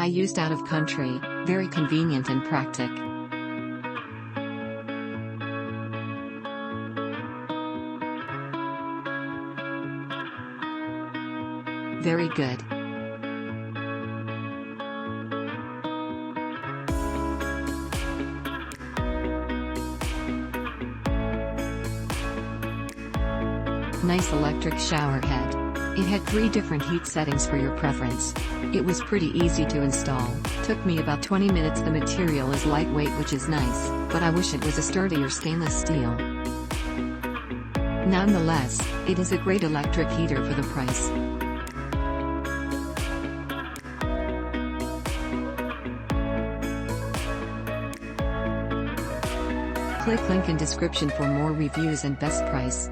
I used out of country, very convenient and practic. Very good. Nice electric shower head. It had 3 different heat settings for your preference. It was pretty easy to install, took me about 20 minutes. The material is lightweight, which is nice, but I wish it was a sturdier stainless steel. Nonetheless, it is a great electric heater for the price. Click link in description for more reviews and best price.